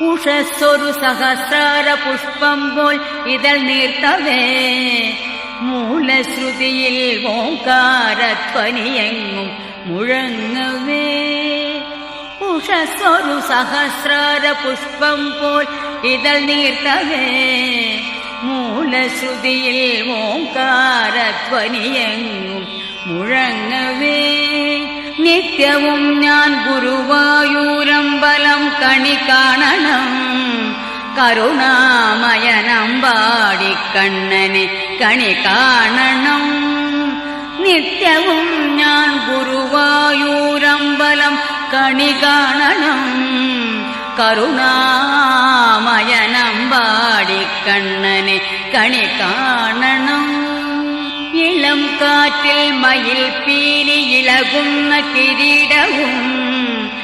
ഉഷസ്സൊരു സഹസ്രാര പുഷ്പം പോൽ ഇതൾ നീർത്തവേ മൂലശ്രുതിയിൽ ഓംകാരധ്വനിയെങ്ങും മുഴങ്ങവേ. ഉഷസ്സൊരു സഹസ്രാര പുഷ്പം പോൽ ഇതൾ നീർത്തവേ മൂലശ്രുതിയിൽ ഓംകാരധ്വനിയെങ്ങും മുഴങ്ങവേ. നിത്യവും ഞാൻ ഗുരുവായൂരമ്പലം കണി കാണണം കരുണാമയനമ്പാടിക്കണ്ണനെ കണി കാണണം. നിത്യവും ഞാൻ ഗുരുവായൂരമ്പലം കണി കാണണം കരുണാമയനമ്പാടിക്കണ്ണനെ കണി കാണണം. ഇളം കാറ്റിൽ മയിൽ പീലി ഇളകുന്ന കിരീടവും